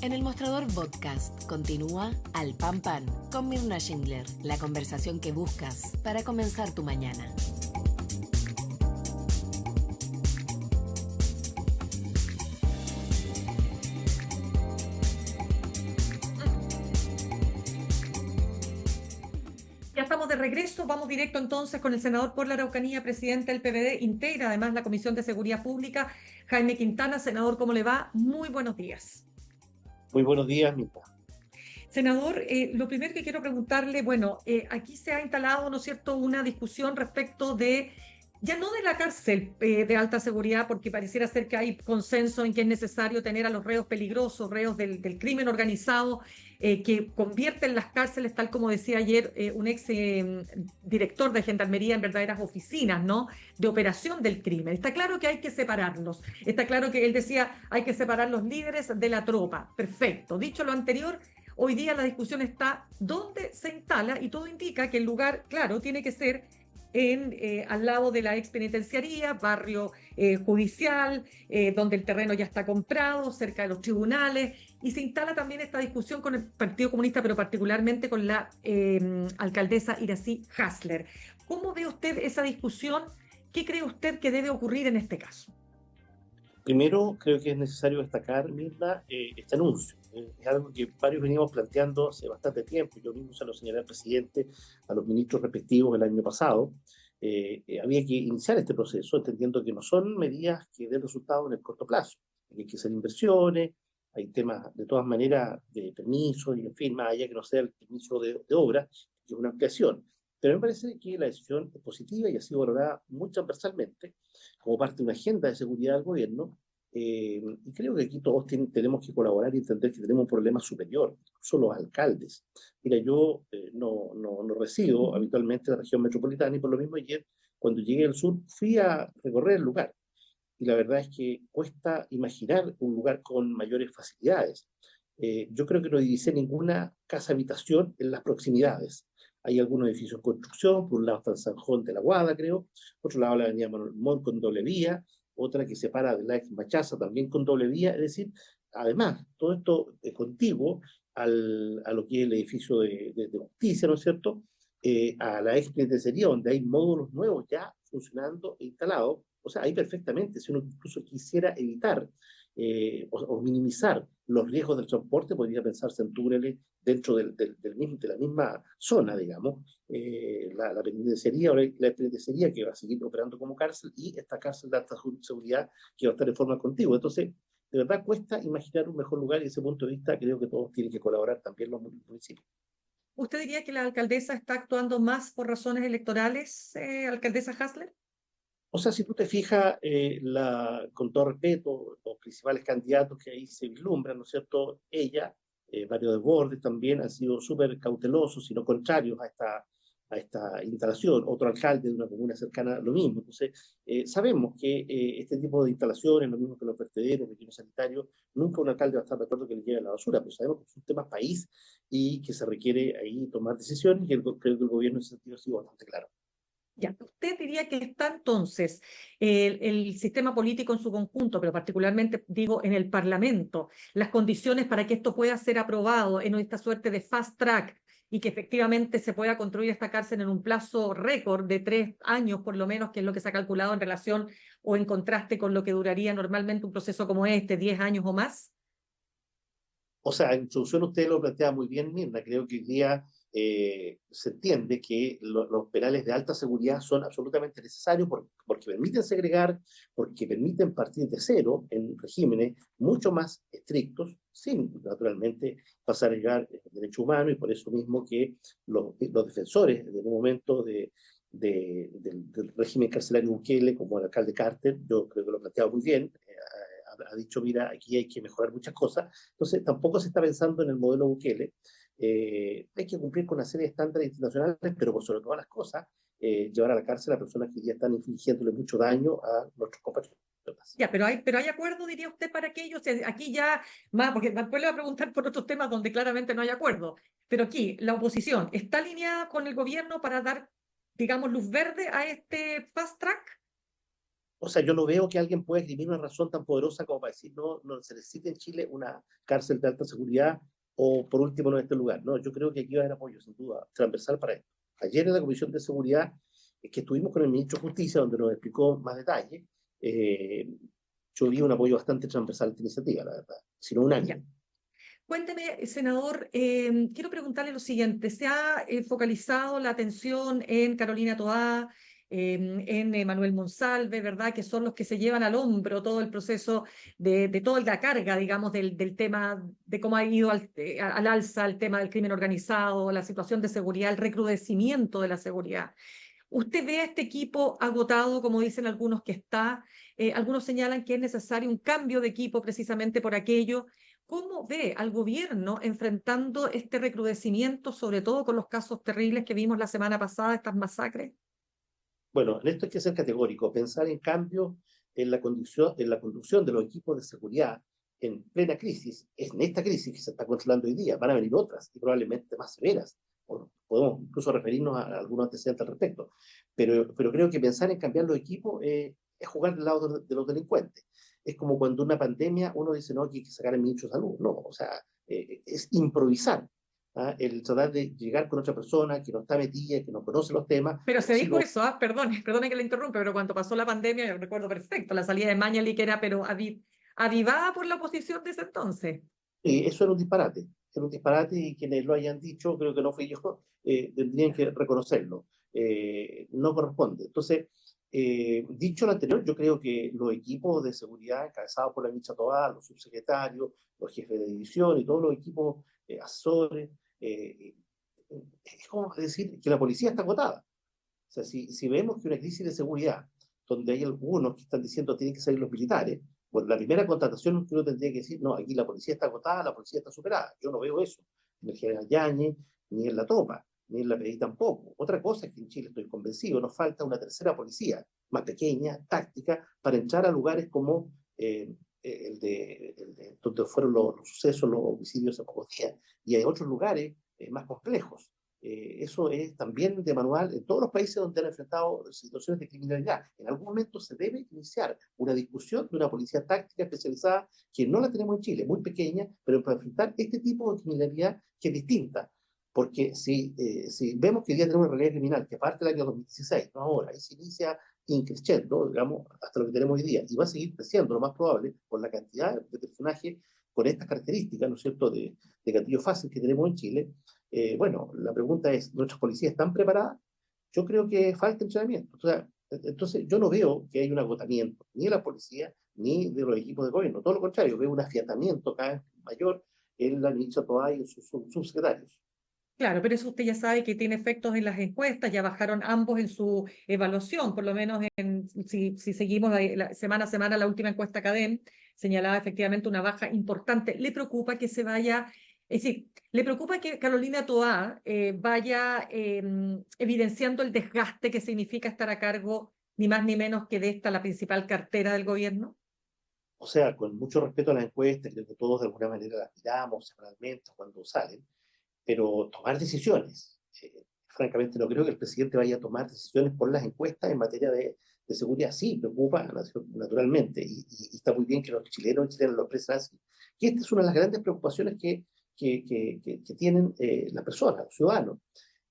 En el Mostrador Podcast continúa Al Pan Pan con Mirna Schindler, la conversación que buscas para comenzar tu mañana. Ya estamos de regreso, vamos directo entonces con el senador por la Araucanía, presidente del PPD, integra además la Comisión de Seguridad Pública, Jaime Quintana. Senador, ¿cómo le va? Muy buenos días. Muy buenos días, Mica. Senador, lo primero que quiero preguntarle, bueno, aquí se ha instalado, ¿no es cierto?, una discusión respecto de, ya no de la cárcel de alta seguridad, porque pareciera ser que hay consenso en que es necesario tener a los reos peligrosos, reos del crimen organizado, que convierten las cárceles, tal como decía ayer un ex director de Gendarmería, en verdaderas oficinas, ¿no?, de operación del crimen. Está claro que hay que separarlos. Está claro que él decía, hay que separar los líderes de la tropa. Perfecto. Dicho lo anterior, hoy día la discusión está dónde se instala y todo indica que el lugar, claro, tiene que ser al lado de la ex penitenciaría, barrio judicial, donde el terreno ya está comprado, cerca de los tribunales, y se instala también esta discusión con el Partido Comunista, pero particularmente con la alcaldesa Iracy Hasler. ¿Cómo ve usted esa discusión? ¿Qué cree usted que debe ocurrir en este caso? Primero, creo que es necesario destacar, Mirna, este anuncio. Es algo que varios venimos planteando hace bastante tiempo. Yo mismo se lo señalé al presidente, a los ministros respectivos el año pasado. Había que iniciar este proceso, entendiendo que no son medidas que den resultados en el corto plazo. Hay que hacer inversiones, hay temas de todas maneras de permisos, y en fin, más allá que no sea el permiso de obra, que es una ampliación. Pero me parece que la decisión es positiva y ha sido valorada muy transversalmente como parte de una agenda de seguridad del gobierno. Y creo que aquí todos tenemos que colaborar y entender que tenemos un problema superior, incluso los alcaldes. Mira, yo no resido habitualmente en la región metropolitana y por lo mismo ayer, cuando llegué al sur, fui a recorrer el lugar. Y la verdad es que cuesta imaginar un lugar con mayores facilidades. Yo creo que no divisé ninguna casa habitación en las proximidades. Hay algunos edificios en construcción, por un lado está el Sanjón de la Guada, creo, por otro lado la avenida Manuel Montt con doble vía, otra que separa de la ex Machaza también con doble vía, es decir, además, todo esto es contiguo a lo que es el edificio de justicia, ¿no es cierto? A la ex penitenciaría, donde hay módulos nuevos ya funcionando e instalados. O sea, ahí perfectamente, si uno incluso quisiera evitar o minimizar los riesgos del transporte, podría pensarse en túneles dentro de la misma zona, digamos, la penitenciaría o la penitenciaría que va a seguir operando como cárcel y esta cárcel de alta seguridad que va a estar en forma contigua. Entonces, de verdad cuesta imaginar un mejor lugar y desde ese punto de vista creo que todos tienen que colaborar, también los municipios. ¿Usted diría que la alcaldesa está actuando más por razones electorales, alcaldesa Hasler? O sea, si tú te fijas, con todo respeto, los principales candidatos que ahí se vislumbran, ¿no es cierto? Ella, Mario Desbordes también han sido súper cautelosos, sino contrarios a esta instalación. Otro alcalde de una comuna cercana, lo mismo. Entonces, sabemos que este tipo de instalaciones, lo mismo que los vertederos, los sanitarios, nunca un alcalde va a estar de acuerdo que le lleve la basura, pero sabemos que es un tema país y que se requiere ahí tomar decisiones y creo que el gobierno en ese sentido ha sido bastante claro. Ya, usted diría que está entonces el sistema político en su conjunto, pero particularmente digo en el Parlamento, las condiciones para que esto pueda ser aprobado en esta suerte de fast track y que efectivamente se pueda construir esta cárcel en un plazo récord de 3 años, por lo menos, que es lo que se ha calculado en relación o en contraste con lo que duraría normalmente un proceso como este, 10 años o más. O sea, en introducción usted lo plantea muy bien, Mirna. Creo que hoy día se entiende que los penales de alta seguridad son absolutamente necesarios porque permiten segregar, porque permiten partir de cero en regímenes mucho más estrictos, sin naturalmente pasar a llegar el derecho humano, y por eso mismo que los defensores en un momento del régimen carcelario Bukele, como el alcalde Carter, yo creo que lo ha planteado muy bien, ha dicho, mira, aquí hay que mejorar muchas cosas. Entonces, tampoco se está pensando en el modelo Bukele. Hay que cumplir con una serie de estándares internacionales, pero por sobre todas las cosas, llevar a la cárcel a personas que ya están infligiéndole mucho daño a nuestros compatriotas. Ya, pero hay acuerdo, diría usted, para aquello. O sea, aquí ya, más, porque después le voy a preguntar por otros temas donde claramente no hay acuerdo. Pero aquí, la oposición, ¿está alineada con el gobierno para dar, digamos, luz verde a este fast track? O sea, yo no veo que alguien pueda escribir una razón tan poderosa como para decir no, no se necesita en Chile una cárcel de alta seguridad o por último no en este lugar. No, yo creo que aquí va a haber apoyo, sin duda, transversal para esto. Ayer en la Comisión de Seguridad que estuvimos con el ministro de Justicia, donde nos explicó más detalles, eh, yo vi un apoyo bastante transversal a esta iniciativa, la verdad, sino unánime. Cuénteme, senador, quiero preguntarle lo siguiente. ¿Se ha focalizado la atención en Carolina Toá, en Manuel Monsalve, ¿verdad? Que son los que se llevan al hombro todo el proceso de toda la carga, digamos, del tema de cómo ha ido al alza el tema del crimen organizado, la situación de seguridad, el recrudecimiento de la seguridad. ¿Usted ve a este equipo agotado, como dicen algunos que está? Algunos señalan que es necesario un cambio de equipo precisamente por aquello. ¿Cómo ve al gobierno enfrentando este recrudecimiento, sobre todo con los casos terribles que vimos la semana pasada, estas masacres? Bueno, en esto hay que ser categórico, pensar en cambio en la conducción de los equipos de seguridad en plena crisis, es en esta crisis que se está controlando hoy día, van a venir otras y probablemente más severas. Podemos incluso referirnos a algunos antecedentes al respecto, pero creo que pensar en cambiar los equipos es jugar del lado de los delincuentes. Es como cuando una pandemia uno dice, no, aquí hay que sacar el ministro de salud. No, o sea, es improvisar. ¿Ah? El tratar de llegar con otra persona que no está metida, que no conoce los temas. Pero se dijo Decirlo, eso, perdone que le interrumpa, pero cuando pasó la pandemia, yo recuerdo perfecto, la salida de Mañalich que era, pero avivada por la oposición de ese entonces. eso era un disparate y quienes lo hayan dicho, creo que no fui yo, tendrían que reconocerlo. No corresponde. Entonces, dicho lo anterior, yo creo que los equipos de seguridad encabezados por la ministra Toá, los subsecretarios, los jefes de división y todos los equipos asesores, es como decir que la policía está agotada. O sea, si vemos que una crisis de seguridad, donde hay algunos que están diciendo que tienen que salir los militares, bueno, la primera contratación que uno tendría que decir, no, aquí la policía está agotada, la policía está superada. Yo no veo eso en el general Yáñez, ni en la Topa, ni en la PDI tampoco. Otra cosa es que en Chile estoy convencido, nos falta una tercera policía, más pequeña, táctica, para entrar a lugares como donde fueron los sucesos, los homicidios hace pocos días, y hay otros lugares más complejos. Eso es también de manual en todos los países donde han enfrentado situaciones de criminalidad. En algún momento se debe iniciar una discusión de una policía táctica especializada, que no la tenemos en Chile, muy pequeña, pero para enfrentar este tipo de criminalidad que es distinta. Porque si vemos que hoy día tenemos una realidad criminal que parte del año 2016, no ahora, y se inicia increciendo, digamos, hasta lo que tenemos hoy día, y va a seguir creciendo, lo más probable, por la cantidad de personajes con estas características, ¿no es cierto?, de gatillo fácil que tenemos en Chile. Bueno, la pregunta es, ¿nuestras policías están preparadas? Yo creo que falta entrenamiento. O sea, entonces, yo no veo que hay un agotamiento ni de la policía ni de los equipos de gobierno. Todo lo contrario, veo un afiatamiento cada vez mayor en la ministra Toá y en sus subsecretarios. Claro, pero eso usted ya sabe que tiene efectos en las encuestas, ya bajaron ambos en su evaluación, por lo menos si seguimos semana a semana la última encuesta CADEM, señalaba efectivamente una baja importante. ¿Le preocupa que se vaya, es decir, le preocupa que Carolina Toá vaya evidenciando el desgaste que significa estar a cargo ni más ni menos que de esta, la principal cartera del gobierno? O sea, con mucho respeto a las encuestas, creo que todos de alguna manera las miramos semanalmente cuando salen, pero tomar decisiones. Francamente, no creo que el presidente vaya a tomar decisiones por las encuestas en materia de seguridad. Sí, preocupa naturalmente, y está muy bien que los chilenos y chilenas lo expresen así. Y esta es una de las grandes preocupaciones que tienen las personas, los ciudadanos.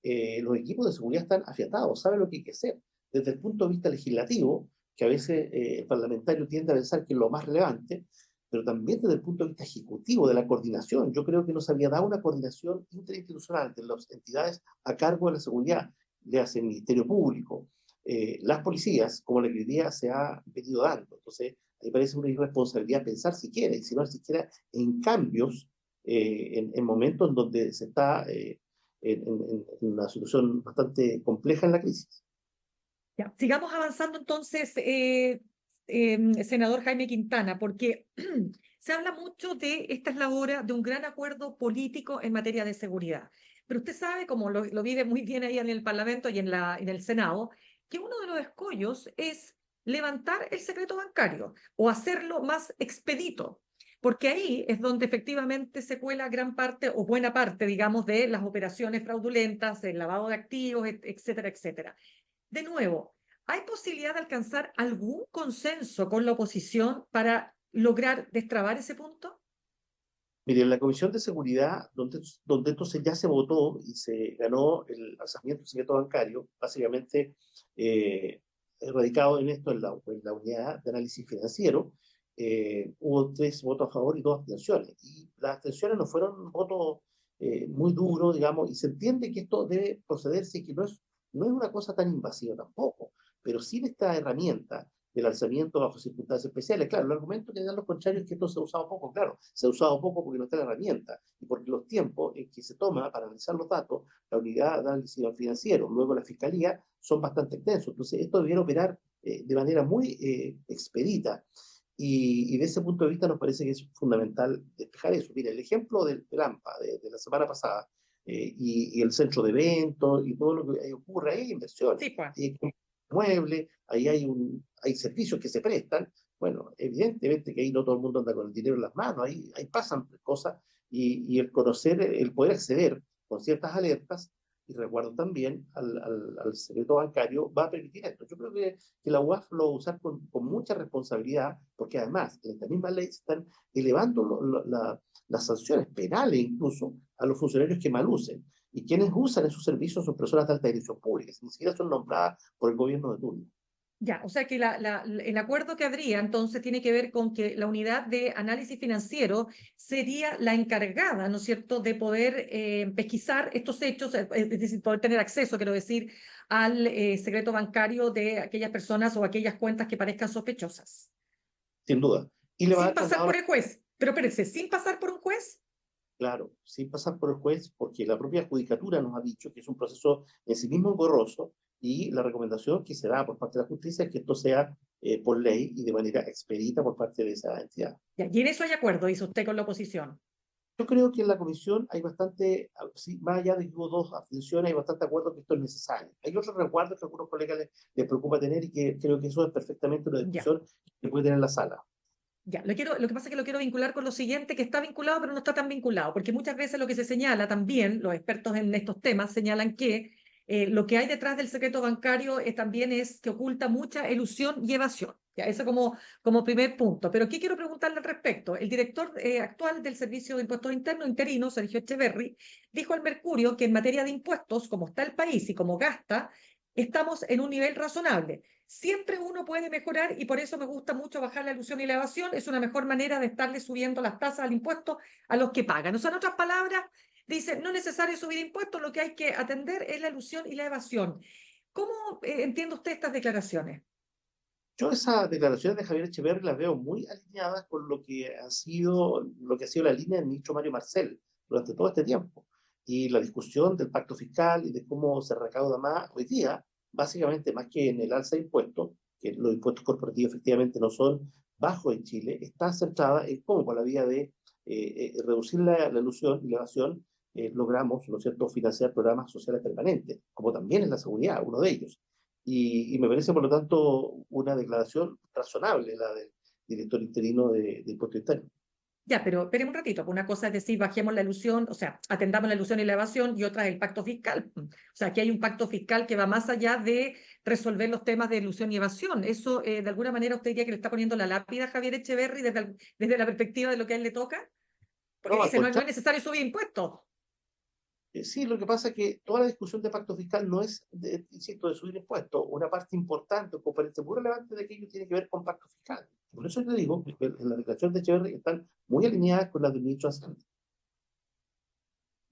Los equipos de seguridad están afiatados, saben lo que hay que hacer. Desde el punto de vista legislativo, que a veces el parlamentario tiende a pensar que es lo más relevante, pero también desde el punto de vista ejecutivo, de la coordinación. Yo creo que nos había dado una coordinación interinstitucional de las entidades a cargo de la seguridad, le hace el Ministerio Público, las policías, como la que se ha venido dando. Entonces, me parece una irresponsabilidad pensar siquiera, y si no siquiera en cambios, en momentos en donde se está en una situación bastante compleja en la crisis. Ya, sigamos avanzando entonces, senador Jaime Quintana, porque se habla mucho de esta es la hora de un gran acuerdo político en materia de seguridad. Pero usted sabe, como lo vive muy bien ahí en el Parlamento y en el Senado, que uno de los escollos es levantar el secreto bancario o hacerlo más expedito, porque ahí es donde efectivamente se cuela gran parte o buena parte, digamos, de las operaciones fraudulentas, el lavado de activos, etcétera, etcétera. De nuevo, ¿Hay posibilidad de alcanzar algún consenso con la oposición para lograr destrabar ese punto? Mire, en la Comisión de Seguridad, donde entonces ya se votó y se ganó el alzamiento del secreto bancario, básicamente radicado en esto, en la unidad de análisis financiero, hubo 3 votos a favor y 2 abstenciones. Y las abstenciones no fueron votos muy duros, digamos, y se entiende que esto debe procederse y que no es una cosa tan invasiva tampoco, pero sin esta herramienta del alzamiento bajo circunstancias especiales. Claro, el argumento que dan los contrarios es que esto se ha usado poco. Claro, se ha usado poco porque no está la herramienta y porque los tiempos en que se toma para analizar los datos, la unidad de análisis financiero, luego la fiscalía, son bastante extensos. Entonces, esto debiera operar de manera muy expedita. Y de ese punto de vista nos parece que es fundamental despejar eso. Mira, el ejemplo del AMPA de la semana pasada y el centro de eventos y todo lo que ahí ocurre, ahí hay inversiones, Sí, pues. hay muebles, ahí hay servicios que se prestan. Bueno, evidentemente que ahí no todo el mundo anda con el dinero en las manos, ahí pasan cosas y el conocer, el poder acceder con ciertas alertas y recuerdo también al secreto bancario va a permitir esto. Yo creo que la UAF lo va a usar con mucha responsabilidad, porque además en esta misma ley se están elevando las sanciones penales incluso a los funcionarios que mal usen. Y quienes usan esos servicios son personas de alta dirección pública, ni siquiera son nombradas por el gobierno de turno. Ya, o sea que el acuerdo que habría entonces tiene que ver con que la unidad de análisis financiero sería la encargada, ¿no es cierto?, de poder pesquisar estos hechos, es decir, poder tener acceso, quiero decir, al secreto bancario de aquellas personas o aquellas cuentas que parezcan sospechosas, Sin duda. Y le va a sin dar pasar traslado, por el juez. Pero espérense, sin pasar por un juez. claro, sin pasar por el juez, porque la propia judicatura nos ha dicho que es un proceso en sí mismo engorroso y la recomendación que se da por parte de la justicia es que esto sea por ley y de manera expedita por parte de esa entidad. Ya, y en eso hay acuerdo, dice usted, con la oposición. Yo creo que en la comisión hay bastante, sí, más allá de que hubo 2 abstenciones, hay bastante acuerdo que esto es necesario. Hay otros resguardos que a algunos colegas les preocupa tener y que creo que eso es perfectamente una Ya. discusión que puede tener la sala. Ya, lo que pasa es que lo quiero vincular con lo siguiente, que está vinculado, pero no está tan vinculado, porque muchas veces lo que se señala también, los expertos en estos temas señalan que lo que hay detrás del secreto bancario también es que oculta mucha elusión y evasión. Ya, eso como primer punto. Pero ¿qué quiero preguntarle al respecto? El director actual del Servicio de Impuestos Internos, interino, Sergio Echeverry, dijo al Mercurio que en materia de impuestos, como está el país y como gasta, estamos en un nivel razonable. Siempre uno puede mejorar y por eso me gusta mucho bajar la ilusión y la evasión. Es una mejor manera de estarle subiendo las tasas al impuesto a los que pagan. O sea, en otras palabras, dice, no es necesario subir impuestos, lo que hay que atender es la ilusión y la evasión. ¿Cómo entiende usted estas declaraciones? Yo esas declaraciones de Javier Echeverri las veo muy alineadas con lo que ha sido la línea del ministro Mario Marcel durante todo este tiempo. Y la discusión del pacto fiscal y de cómo se recauda más hoy día, básicamente más que en el alza de impuestos, que los impuestos corporativos efectivamente no son bajos en Chile, está centrada en cómo por la vía de reducir la ilusión y la evasión logramos, ¿no es cierto?, financiar programas sociales permanentes, como también en la seguridad, uno de ellos. Y me parece, por lo tanto, una declaración razonable la del director interino de Impuesto Interno. Ya, pero esperemos un ratito. Una cosa es decir, bajemos la ilusión, o sea, atendamos la ilusión y la evasión, y otra es el pacto fiscal. O sea, aquí hay un pacto fiscal que va más allá de resolver los temas de ilusión y evasión. Eso, de alguna manera, usted diría que le está poniendo la lápida a Javier Echeverry desde la perspectiva de lo que a él le toca, porque No, al dice, no, no es contrario, necesario subir impuestos. sí, lo que pasa es que toda la discusión de pacto fiscal no es, insisto, de subir impuestos. Una parte importante, o componente muy relevante de aquello tiene que ver con pacto fiscal. Por eso le digo que en la declaración de Echeverri están muy alineadas con las del ministro de Hacienda.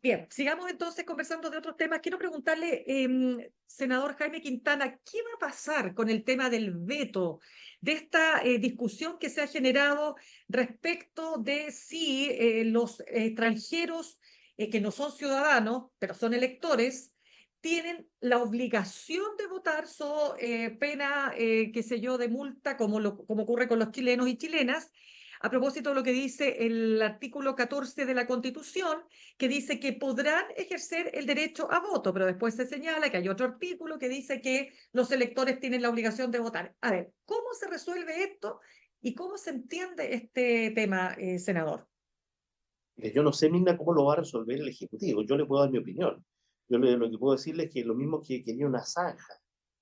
Bien, sigamos entonces conversando de otros temas. Quiero preguntarle, senador Jaime Quintana, ¿qué va a pasar con el tema del veto, de esta discusión que se ha generado respecto de si los extranjeros que no son ciudadanos, pero son electores, tienen la obligación de votar, pena, qué sé yo, de multa, como ocurre con los chilenos y chilenas? A propósito de lo que dice el artículo 14 de la Constitución, que dice que podrán ejercer el derecho a voto, pero después se señala que hay otro artículo que dice que los electores tienen la obligación de votar. A ver, ¿cómo se resuelve esto y cómo se entiende este tema, senador? Yo no sé, Mirna, cómo lo va a resolver el Ejecutivo. Yo le puedo dar mi opinión. Lo que puedo decirle es que lo mismo que quería una zanja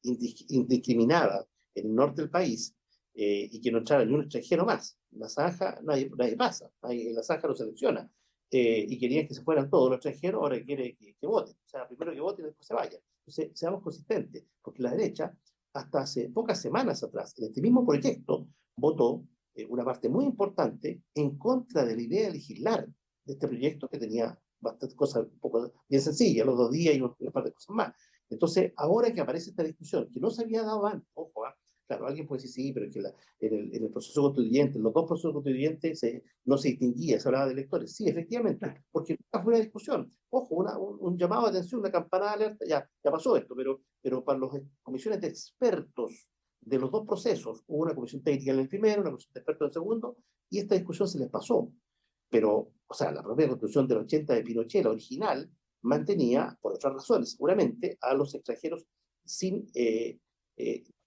indiscriminada en el norte del país, y que no entrara ni un extranjero más. La Zanja nadie pasa, la Zanja no selecciona, y querían que se fueran todos los extranjeros, ahora quiere que voten. O sea, primero que voten y después se vayan. Entonces, seamos consistentes, porque la derecha, hasta hace pocas semanas atrás, en este mismo proyecto, votó una parte muy importante en contra de la idea de legislar de este proyecto, que tenía bastantes cosas un poco bien sencillas, los 2 días y una parte de cosas más. Entonces, ahora que aparece esta discusión, que no se había dado antes, ojo, claro, alguien puede decir, sí, pero es que en el proceso constituyente, en los dos procesos constituyentes no se distinguía, se hablaba de electores. Sí, efectivamente, porque nunca fue una discusión. Ojo, un llamado de atención, una campanada de alerta, ya pasó esto, pero para las comisiones de expertos de los dos procesos, hubo una comisión técnica en el primero, una comisión de expertos en el segundo, y esta discusión se les pasó. Pero, o sea, la propia constitución del 80 de Pinochet, la original, mantenía, por otras razones, seguramente, a los extranjeros sin,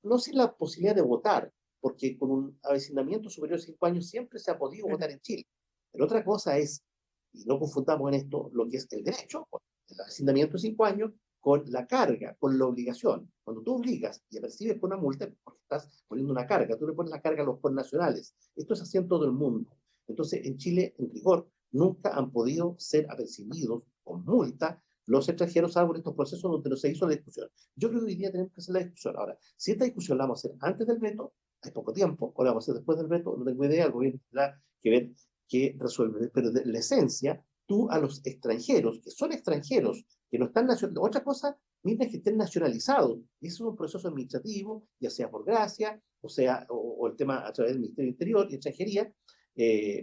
no sin la posibilidad de votar, porque con un avecinamiento superior a 5 años siempre se ha podido votar en Chile. Pero otra cosa es, y no confundamos en esto, lo que es el derecho, el avecinamiento de 5 años, con la carga, con la obligación. Cuando tú obligas y percibes con una multa, porque estás poniendo una carga, tú le pones la carga a los connacionales. Esto es así en todo el mundo. Entonces, en Chile, en rigor, nunca han podido ser apercibidos con multa los extranjeros, salvo en estos procesos donde no se hizo la discusión. Yo creo que hoy día tenemos que hacer la discusión. Ahora, si esta discusión la vamos a hacer antes del veto, hay poco tiempo, o la vamos a hacer después del veto, no tengo idea, el gobierno tendrá que ver qué resuelve. Pero de la esencia, tú a los extranjeros, que son extranjeros, que no están nacionalizados, otra cosa, mientras que estén nacionalizados, y eso es un proceso administrativo, ya sea por gracia, o el tema a través del Ministerio del Interior y Extranjería,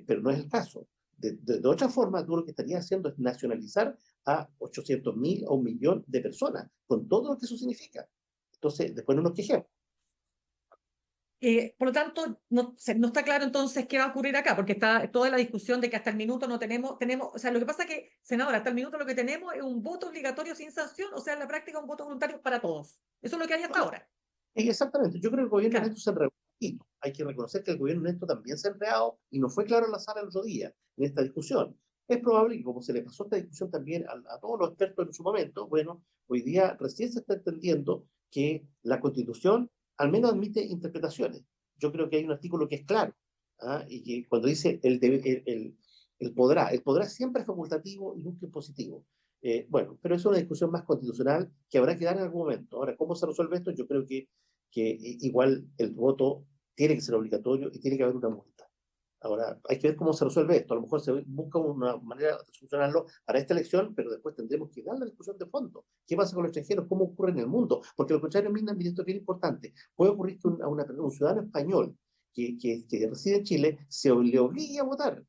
pero no es el caso. De otra forma, tú lo que estarías haciendo es nacionalizar a 800.000 o 1.000.000 de personas, con todo lo que eso significa. Entonces, después no nos quejemos. Por lo tanto, no está claro entonces qué va a ocurrir acá, porque está toda la discusión de que hasta el minuto no tenemos, o sea, lo que pasa es que, senadora, hasta el minuto lo que tenemos es un voto obligatorio sin sanción, o sea, en la práctica un voto voluntario para todos. Eso es lo que hay hasta ahora. Exactamente, yo creo que el gobierno en Claro. esto se enredó un poquito. Hay que reconocer que el gobierno en esto también se ha enredado y no fue claro en la sala el otro día, en esta discusión. Es probable que como se le pasó esta discusión también a todos los expertos en su momento, bueno, hoy día recién se está entendiendo que la Constitución al menos admite interpretaciones. Yo creo que hay un artículo que es claro, y que cuando dice el podrá siempre es facultativo y nunca es positivo. Bueno, pero es una discusión más constitucional que habrá que dar en algún momento. Ahora, ¿cómo se resuelve esto? Yo creo que igual el voto tiene que ser obligatorio y tiene que haber una multa. Ahora, hay que ver cómo se resuelve esto. A lo mejor se busca una manera de solucionarlo para esta elección, pero después tendremos que dar la discusión de fondo. ¿Qué pasa con los extranjeros? ¿Cómo ocurre en el mundo? Porque lo contrario, mira, esto es bien importante. Puede ocurrir que un ciudadano español que reside en Chile le obligue a votar,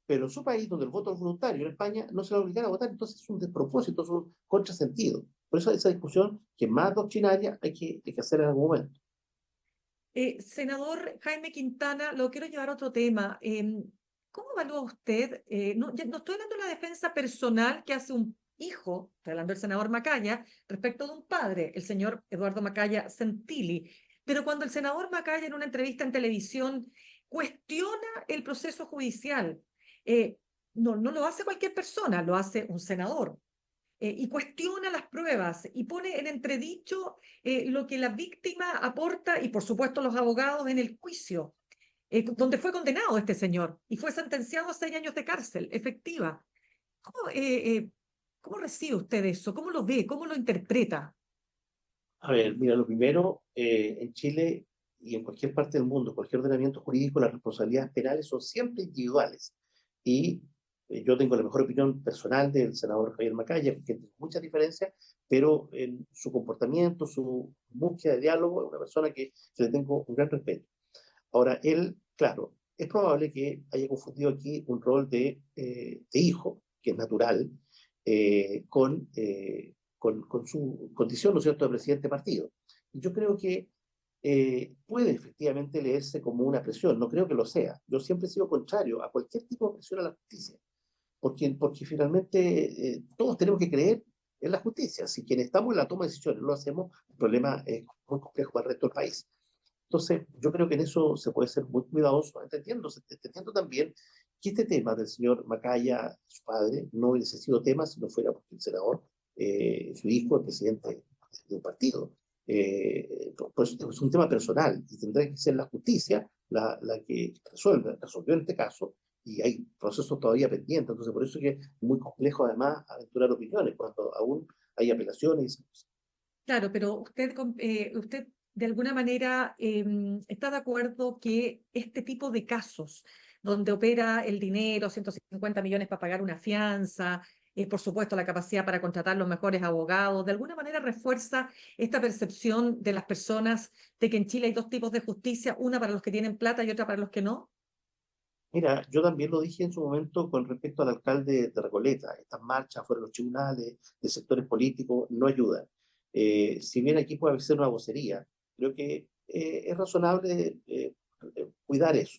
pero en su país, donde el voto es voluntario, en España, no se le obligan a votar, entonces es un despropósito, es un contrasentido. Por eso esa discusión, que es más doctrinaria, hay que hacer en algún momento. Senador Jaime Quintana, lo quiero llevar a otro tema. ¿Cómo evalúa usted? No estoy hablando de la defensa personal que hace un hijo, estoy hablando del senador Macaya, respecto de un padre, el señor Eduardo Macaya Santilli. Pero cuando el senador Macaya en una entrevista en televisión cuestiona el proceso judicial, no lo hace cualquier persona, lo hace un senador. Y cuestiona las pruebas y pone en entredicho lo que la víctima aporta y, por supuesto, los abogados en el juicio, donde fue condenado este señor y fue sentenciado a 6 años de cárcel efectiva. ¿Cómo recibe usted eso? ¿Cómo lo ve? ¿Cómo lo interpreta? A ver, mira, lo primero, en Chile y en cualquier parte del mundo, cualquier ordenamiento jurídico, las responsabilidades penales son siempre individuales. Y yo tengo la mejor opinión personal del senador Javier Macaya, porque tiene muchas diferencias, pero en su comportamiento, su búsqueda de diálogo, es una persona que le tengo un gran respeto. Ahora, él, claro, es probable que haya confundido aquí un rol de hijo, que es natural, con su condición, ¿no es cierto?, de presidente de partido. Y yo creo que puede efectivamente leerse como una presión, no creo que lo sea. Yo siempre he sido contrario a cualquier tipo de presión a la justicia, porque finalmente todos tenemos que creer en la justicia. Si quienes estamos en la toma de decisiones lo hacemos, el problema es muy complejo para el resto del país. Entonces, yo creo que en eso se puede ser muy cuidadoso, entendiendo también que este tema del señor Macaya, su padre, no hubiese sido tema si no fuera porque el senador, su hijo, el presidente de un partido. Pues es un tema personal y tendrá que ser la justicia la que resolvió en este caso, y hay procesos todavía pendientes. Entonces, por eso es que es muy complejo además aventurar opiniones cuando aún hay apelaciones. Claro, pero usted de alguna manera está de acuerdo que este tipo de casos donde opera el dinero, 150 millones para pagar una fianza, por supuesto la capacidad para contratar los mejores abogados, de alguna manera refuerza esta percepción de las personas de que en Chile hay dos tipos de justicia, una para los que tienen plata y otra para los que no. Mira, yo también lo dije en su momento con respecto al alcalde de Recoleta. Estas marchas fuera de los tribunales, de sectores políticos, no ayudan. Si bien aquí puede ser una vocería, creo que es razonable cuidar eso.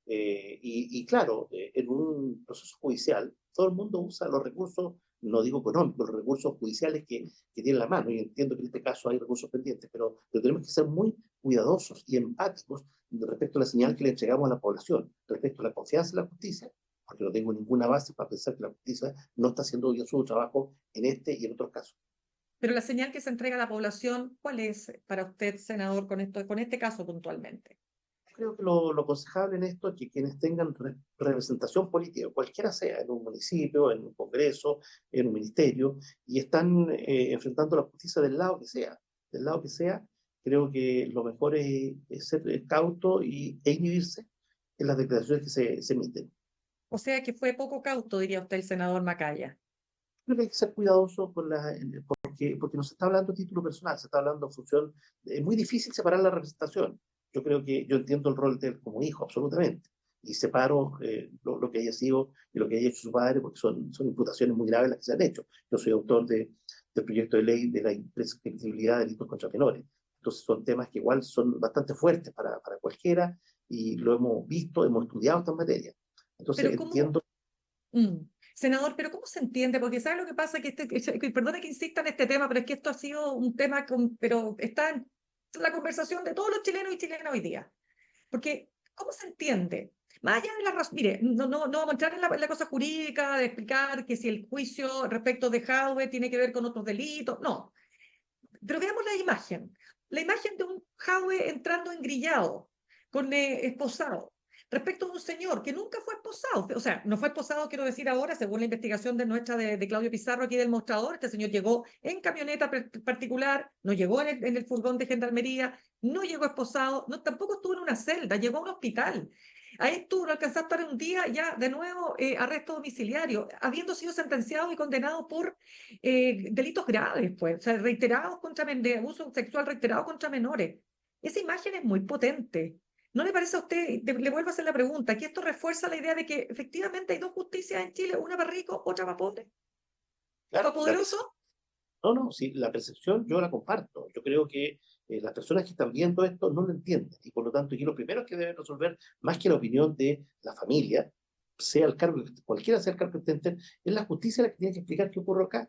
Y claro, en un proceso judicial, todo el mundo usa los recursos, no digo económicos, los recursos judiciales que tiene la mano. Y entiendo que en este caso hay recursos pendientes, pero tenemos que ser muy cuidadosos y empáticos respecto a la señal que le entregamos a la población, respecto a la confianza en la justicia, porque no tengo ninguna base para pensar que la justicia no está haciendo bien su trabajo en este y en otros casos. Pero la señal que se entrega a la población, ¿cuál es para usted, senador, con este caso puntualmente? Creo que lo aconsejable en esto es que quienes tengan representación política, cualquiera sea, en un municipio, en un congreso, en un ministerio, y están enfrentando la justicia del lado que sea, creo que lo mejor es ser cauto e inhibirse en las declaraciones que se emiten. O sea que fue poco cauto, diría usted, el senador Macaya. Creo que hay que ser cuidadoso porque no se está hablando a título personal, se está hablando en función. Es muy difícil separar la representación. Yo creo que yo entiendo el rol de él como hijo, absolutamente. Y separo lo que haya sido y lo que haya hecho su padre, porque son imputaciones muy graves las que se han hecho. Yo soy autor del proyecto de ley de la imprescriptibilidad de delitos contra menores. Entonces son temas que igual son bastante fuertes para cualquiera y lo hemos visto, hemos estudiado estas materias. Entonces Pero ¿cómo? entiendo. Senador, pero ¿cómo se entiende? Porque ¿sabe lo que pasa? Perdone que insista en este tema, pero es que esto ha sido un tema, pero está en la conversación de todos los chilenos y chilenas hoy día. Porque, ¿cómo se entiende? Más allá de la razón, mire, no vamos a entrar en la cosa jurídica de explicar que si el juicio respecto de Jadwe tiene que ver con otros delitos, no. Pero veamos la imagen. La imagen de un Jadwe entrando engrillado, con esposado, respecto de un señor que nunca fue esposado. O sea, no fue esposado, quiero decir ahora, según la investigación de Claudio Pizarro aquí del mostrador, este señor llegó en camioneta particular, no llegó en el furgón de gendarmería, no llegó esposado, no, tampoco estuvo en una celda, llegó a un hospital. Ahí estuvo, lo alcanzó a estar un día ya de nuevo arresto domiciliario, habiendo sido sentenciado y condenado por delitos graves, pues, o sea, reiterados de abuso sexual reiterado contra menores. Esa imagen es muy potente. ¿No le parece a usted, le vuelvo a hacer la pregunta, que esto refuerza la idea de que efectivamente hay dos justicias en Chile, una para ricos, otra para pobres? Claro, ¿Para poderoso? no, no, sí, la percepción yo la comparto. Yo creo que las personas que están viendo esto no lo entienden y por lo tanto, y lo primero que deben resolver, más que la opinión de la familia, sea el cargo, cualquiera sea el cargo que estén, es la justicia la que tiene que explicar qué ocurre acá.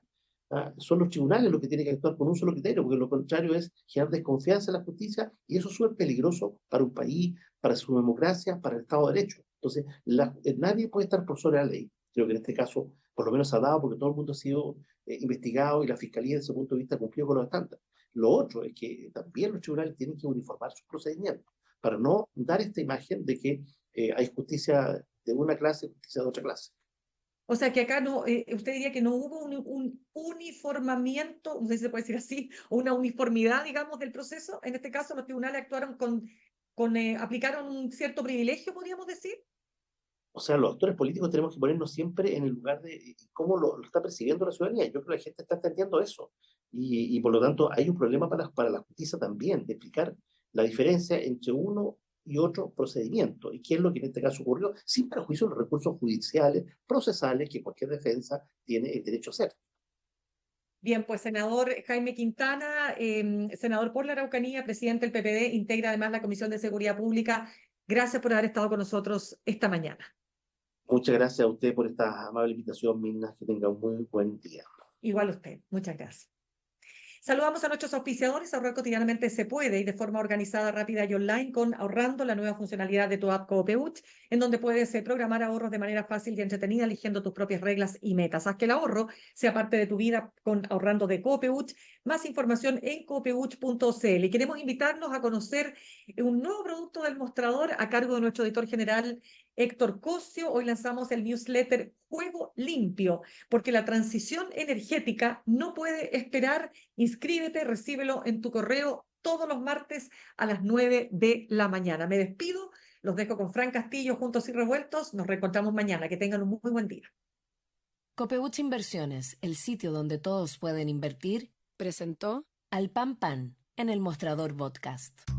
Son los tribunales los que tienen que actuar con un solo criterio, porque lo contrario es generar desconfianza en la justicia y eso es súper peligroso para un país, para su democracia, para el Estado de Derecho. Entonces, nadie puede estar por sobre la ley. Creo que en este caso, por lo menos se ha dado porque todo el mundo ha sido investigado y la fiscalía, desde ese punto de vista, cumplió con los estándares. Lo otro es que también los tribunales tienen que uniformar sus procedimientos para no dar esta imagen de que hay justicia de una clase y justicia de otra clase. O sea, que acá no, usted diría que no hubo un uniformamiento, no sé si se puede decir así, o una uniformidad, digamos, del proceso. En este caso, los tribunales actuaron aplicaron un cierto privilegio, podríamos decir. O sea, los actores políticos tenemos que ponernos siempre en el lugar de cómo lo está percibiendo la ciudadanía. Yo creo que la gente está entendiendo eso. Y por lo tanto, hay un problema para la justicia también, de explicar la diferencia entre uno y otro procedimiento. Y qué es lo que en este caso ocurrió, sin perjuicio de los recursos judiciales, procesales, que cualquier defensa tiene el derecho a hacer. Bien, pues senador Jaime Quintana, senador por la Araucanía, presidente del PPD, integra además la Comisión de Seguridad Pública. Gracias por haber estado con nosotros esta mañana. Muchas gracias a usted por esta amable invitación, Mirna. Que tenga un muy buen día. Igual usted. Muchas gracias. Saludamos a nuestros auspiciadores. Ahorrar cotidianamente se puede y de forma organizada, rápida y online con Ahorrando, la nueva funcionalidad de tu app Coopeuch, en donde puedes programar ahorros de manera fácil y entretenida, eligiendo tus propias reglas y metas. Haz que el ahorro sea parte de tu vida con Ahorrando de Coopeuch. Más información en coopeuch.cl. Y queremos invitarlos a conocer un nuevo producto del Mostrador a cargo de nuestro editor general Héctor Cosio. Hoy lanzamos el newsletter Juego Limpio, porque la transición energética no puede esperar. Inscríbete, recíbelo en tu correo todos los martes a las 9 de la mañana. Me despido, los dejo con Fran Castillo, Juntos y Revueltos. Nos reencontramos mañana. Que tengan un muy buen día. Copeuch Inversiones, el sitio donde todos pueden invertir, presentó Al Pan Pan en el Mostrador Podcast.